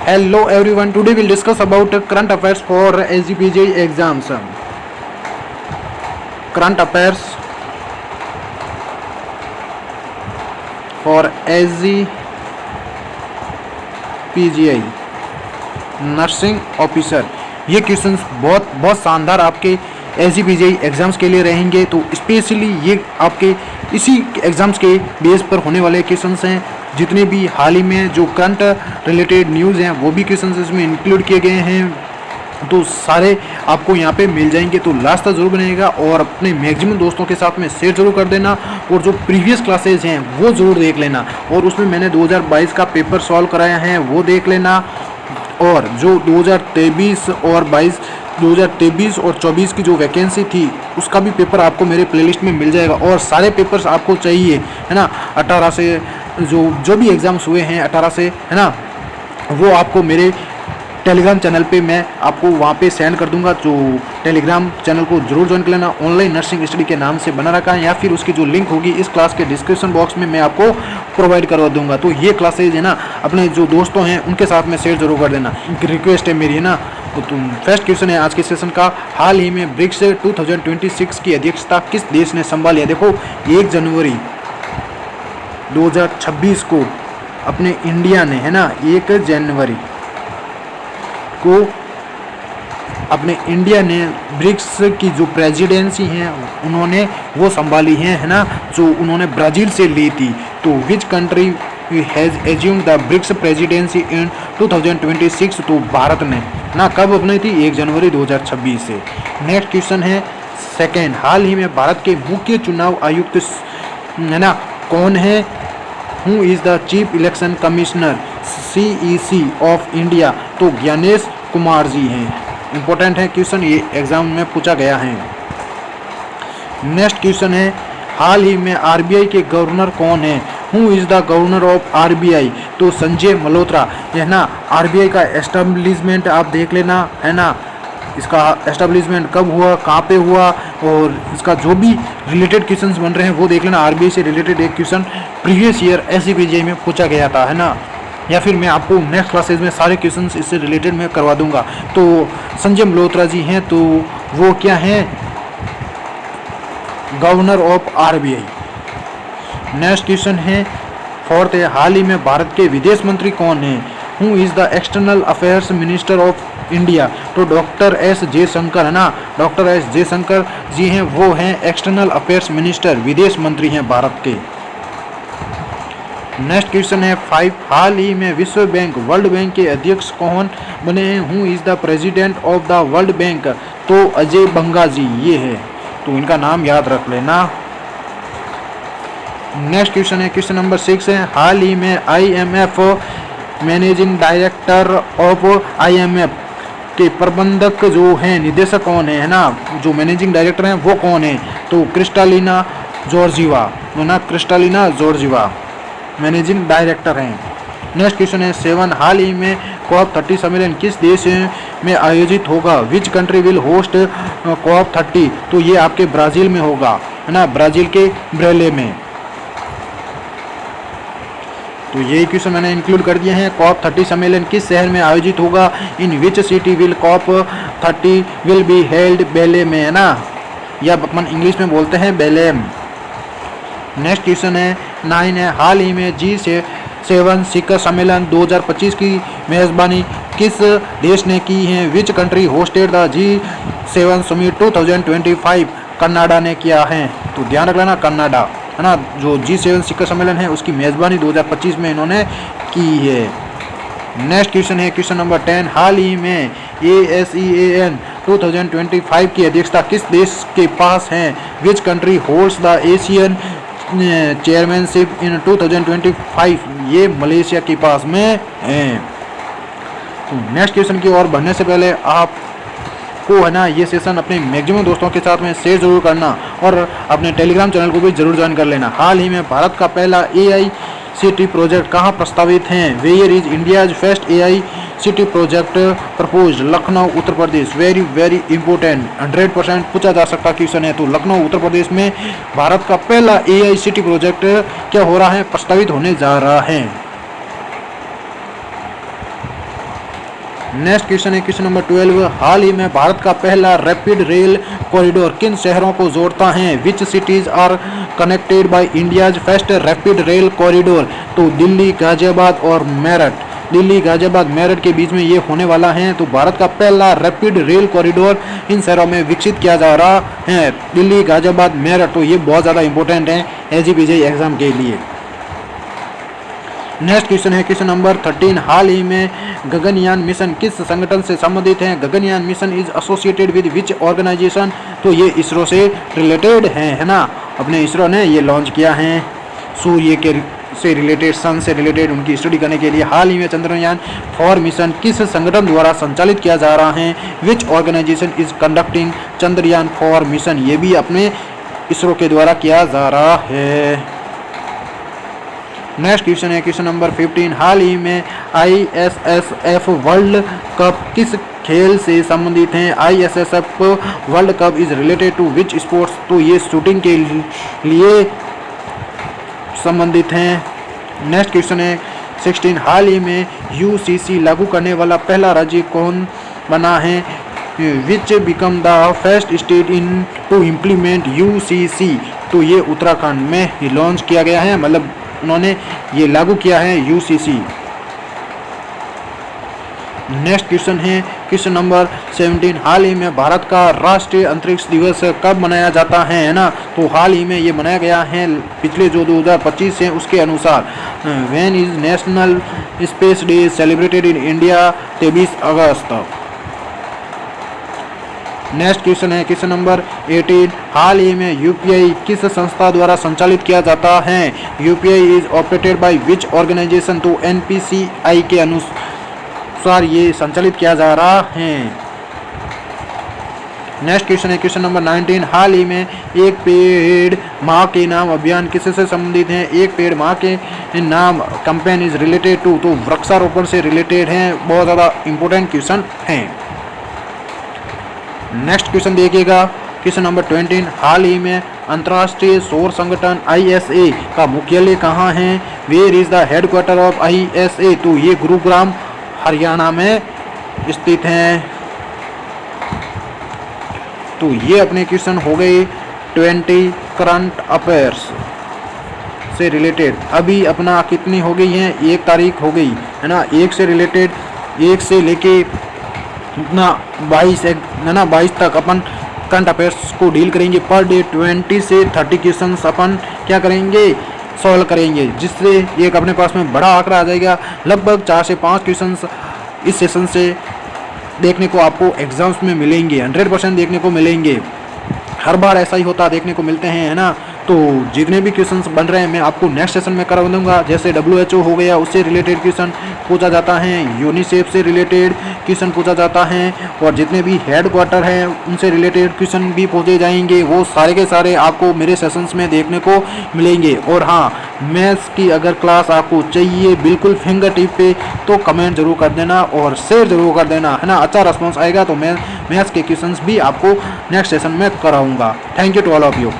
Hello everyone, today we'll discuss about current affairs for SGPJ exams. Current affairs for SGPGI nursing officer. ये questions बहुत शानदार आपके SGPGI exams के लिए रहेंगे। तो स्पेशली ये आपके इसी एग्ज़ाम्स के बेस पर होने वाले क्वेश्चंस हैं। जितने भी हाल ही में जो करंट रिलेटेड न्यूज़ हैं वो भी क्वेश्चंस इसमें इंक्लूड किए गए हैं। तो सारे आपको यहाँ पे मिल जाएंगे। तो लास्ट तक जरूर बनेगा और अपने मैक्सिमम दोस्तों के साथ में शेयर जरूर कर देना। और जो प्रीवियस क्लासेज हैं वो ज़रूर देख लेना। और उसमें मैंने 2022 का पेपर सॉल्व कराया है वो देख लेना। और जो 2023 और 2023 और 24 की जो वैकेंसी थी उसका भी पेपर आपको मेरे प्लेलिस्ट में मिल जाएगा। और सारे पेपर्स आपको चाहिए है ना 18 से जो भी एग्ज़ाम्स हुए हैं 18 से है ना, वो आपको मेरे टेलीग्राम चैनल पे मैं आपको वहाँ पे सेंड कर दूंगा। जो टेलीग्राम चैनल को जरूर ज्वाइन कर लेना। ऑनलाइन नर्सिंग स्टडी के नाम से बना रखा है, या फिर उसकी जो लिंक होगी इस क्लास के डिस्क्रिप्शन बॉक्स में मैं आपको प्रोवाइड करवा दूंगा। तो ये क्लासेज है ना अपने जो दोस्तों हैं उनके साथ में शेयर जरूर कर देना, रिक्वेस्ट है मेरी है ना। तो तुम फर्स्ट क्वेश्चन है आज के सेशन का, हाल ही में ब्रिक्स 2026 की अध्यक्षता किस देश ने संभाली है। देखो 1 जनवरी 2026 को अपने इंडिया ने है ना 1 जनवरी को अपने इंडिया ने ब्रिक्स की जो प्रेसिडेंसी है उन्होंने वो संभाली है ना, जो उन्होंने ब्राज़ील से ली थी। तो which country has assumed the BRICS presidency in 2026। तो भारत ने ना कब अपनी थी 1 जनवरी 2026 से। नेक्स्ट क्वेश्चन है सेकेंड, हाल ही में भारत के मुख्य चुनाव आयुक्त है ना कौन है। Who is the chief election commissioner CEC of India. तो ज्ञानेश कुमार जी हैं। इंपॉर्टेंट है क्वेश्चन, ये एग्जाम में पूछा गया है। नेक्स्ट क्वेश्चन है हाल ही में RBI के गवर्नर कौन है। Who is the governor of RBI। तो संजय मल्होत्रा है ना। RBI का एस्टेब्लिशमेंट आप देख लेना है ना, इसका एस्टेब्लिशमेंट कब हुआ, कहाँ पे हुआ, और इसका जो भी रिलेटेड क्वेश्चंस बन रहे हैं वो देख लेना। RBI से रिलेटेड एक क्वेश्चन प्रीवियस ईयर SGPGI में पूछा गया था है ना, या फिर मैं आपको नेक्स्ट क्लासेज में सारे क्वेश्चंस इससे रिलेटेड मैं करवा दूंगा। तो संजय मल्होत्रा जी हैं, तो वो क्या हैं, governor of RBI। Next question है फोर्थ है, हाल ही में भारत के विदेश मंत्री कौन हैं। Who is the external affairs minister of India. तो डॉक्टर S जयशंकर है ना, डॉक्टर S जयशंकर जी हैं, वो हैं एक्सटर्नल अफेयर्स मिनिस्टर, विदेश मंत्री हैं भारत के। नेक्स्ट क्वेश्चन है 5, हाल ही में विश्व बैंक वर्ल्ड बैंक के अध्यक्ष कौन बने हैं। Who is the president of the world bank. तो अजय बंगा जी ये है, तो इनका नाम याद रख लेना। नेक्स्ट क्वेश्चन है क्वेश्चन नंबर 6 है, हाल ही में IMF managing director of IMF के प्रबंधक जो हैं निदेशक कौन है ना, जो मैनेजिंग डायरेक्टर हैं वो कौन है। तो क्रिस्टालिना जॉर्जिवा ना, क्रिस्टालिना जॉर्जिवा मैनेजिंग डायरेक्टर हैं। नेक्स्ट क्वेश्चन है 7, हाल ही में COP30 सम्मेलन किस देश में आयोजित होगा। Which country will host COP30। तो ये आपके ब्राज़ील में होगा है ना, ब्राज़ील के ब्रेले में। तो यही क्वेश्चन मैंने इंक्लूड कर दिए हैं। COP30 सम्मेलन किस शहर में आयोजित होगा। In which city will COP30 will be held. Belem में है ना, या अपन इंग्लिश में बोलते हैं बेलेम। नेक्स्ट क्वेश्चन है 9 है, हाल ही में G7 शिखर सम्मेलन 2025 की मेज़बानी किस देश ने की है। Which country hosted the G7 summit 2025। Canada ने किया है, तो ध्यान रख लेना कनाडा है ना। जो G7 शिखर सम्मेलन है उसकी मेज़बानी 2025 में इन्होंने की है। नेक्स्ट क्वेश्चन है क्वेश्चन नंबर 10, हाल ही में ASEAN 2025 की अध्यक्षता किस देश के पास है। Which country holds the ASEAN chairmanship in 2025। ये मलेशिया के पास में है। तो नेक्स्ट क्वेश्चन की ओर बढ़ने से पहले आपको है ना ये सेशन अपने मैक्सिमम दोस्तों के साथ में शेयर जरूर करना और अपने टेलीग्राम चैनल को भी जरूर ज्वाइन कर लेना। हाल ही में भारत का पहला AICT प्रोजेक्ट कहाँ प्रस्तावित हैं। Where is India's first AICT project propose. Lucknow Uttar Pradesh. Very important 100% पूछा जा सकता क्वेश्चन है। तो लखनऊ उत्तर प्रदेश में भारत का पहला AICT प्रोजेक्ट क्या हो रहा है, प्रस्तावित होने जा रहा है। नेक्स्ट क्वेश्चन है क्वेश्चन नंबर 12। हाल ही में भारत का पहला रैपिड रेल कॉरिडोर किन शहरों को जोड़ता है? Which cities are connected by India's first rapid rail corridor? तो दिल्ली, गाजियाबाद और मेरठ। दिल्ली, गाजियाबाद, मेरठ के बीच में ये होने वाला है। तो भारत का पहला रैपिड रेल कॉरिडोर इन शहरों में विकसित किया जा रहा है, दिल्ली, गाजियाबाद, मेरठ। तो ये बहुत ज़्यादा इंपॉर्टेंट है एसजीपीजी एग्जाम के लिए। नेक्स्ट क्वेश्चन है क्वेश्चन नंबर 13। हाल ही में गगनयान मिशन किस संगठन से संबंधित है? Gaganyaan mission is associated with which organisation? तो ये इसरो से रिलेटेड है ना। अपने इसरो ने ये लॉन्च किया है सूर्य के से रिलेटेड, सन से रिलेटेड उनकी स्टडी करने के लिए। हाल ही में चंद्रयान 4 मिशन किस संगठन द्वारा संचालित किया जा रहा है? Which organisation is conducting Chandrayaan 4 mission? ये भी अपने इसरो के द्वारा किया जा रहा है। नेक्स्ट क्वेश्चन है क्वेश्चन नंबर 15। हाल ही में ISSF वर्ल्ड कप किस खेल से संबंधित हैं? ISSF world cup is related to which sports? तो ये शूटिंग के लिए संबंधित हैं। नेक्स्ट क्वेश्चन है 16। हाल ही में UCC लागू करने वाला पहला राज्य कौन बना है? Which become the first state in to implement UCC? तो ये उत्तराखंड में ये लॉन्च किया गया है, मतलब उन्होंने ये लागू किया है UCC। नेक्स्ट क्वेश्चन है क्वेश्चन नंबर 17। हाल ही में भारत का राष्ट्रीय अंतरिक्ष दिवस कब मनाया जाता है ना? तो हाल ही में ये मनाया गया है पिछले जो 2025 है उसके अनुसार। When is national space day celebrated in India? 23 August. Next question है क्वेश्चन नंबर 18। हाल ही में UPI किस संस्था द्वारा संचालित किया जाता है? UPI is operated by which organisation? तो NPCI के अनुसार ये संचालित किया जा रहा है। नेक्स्ट क्वेश्चन है क्वेश्चन नंबर 19। हाल ही में एक पेड़ माँ के नाम अभियान किससे संबंधित है? एक पेड़ माँ के नाम कैंपेन इज रिलेटेड टू? तो वृक्षारोपण से रिलेटेड है। बहुत ज़्यादा इंपॉर्टेंट क्वेश्चन है। नेक्स्ट क्वेश्चन देखिएगा क्वेश्चन नंबर 20। हाल ही में अंतर्राष्ट्रीय सौर संगठन ISA का मुख्यालय कहाँ है? Where is the headquarter of ISA? तो ये गुरुग्राम हरियाणा में स्थित है। तो ये अपने क्वेश्चन हो गए 20 करंट अफेयर्स से रिलेटेड। अभी अपना कितनी हो गई है? 1 तारीख हो गई है ना। 1 से रिलेटेड 1 से लेके इतना 22 है ना 22 तक अपन करंट अफेयर्स को डील करेंगे। पर डे 20 से 30 क्वेश्चंस अपन क्या करेंगे? सॉल्व करेंगे, जिससे एक अपने पास में बड़ा आंकड़ा आ जाएगा। लगभग 4 से 5 क्वेश्चंस इस सेशन से देखने को आपको एग्जाम्स में मिलेंगे, 100% देखने को मिलेंगे। हर बार ऐसा ही होता देखने को मिलते हैं, है ना। तो जितने भी क्वेश्चंस बन रहे हैं मैं आपको नेक्स्ट सेशन में करवा दूंगा। जैसे WHO हो गया, उससे रिलेटेड क्वेश्चन पूछा जाता है, यूनिसेफ से रिलेटेड क्वेश्चन पूछा जाता है, और जितने भी हेडक्वार्टर हैं उनसे रिलेटेड क्वेश्चन भी पूछे जाएंगे। वो सारे के सारे आपको मेरे सेशंस में देखने को मिलेंगे। और हाँ, मैथ्स की अगर क्लास आपको चाहिए बिल्कुल फिंगर टिप पे, तो कमेंट जरूर कर देना और शेयर जरूर कर देना, है ना। अच्छा रिस्पॉन्स आएगा तो मैं मैथ्स के क्वेश्चंस भी आपको नेक्स्ट सेशन में कराऊंगा। Thank you to all of you.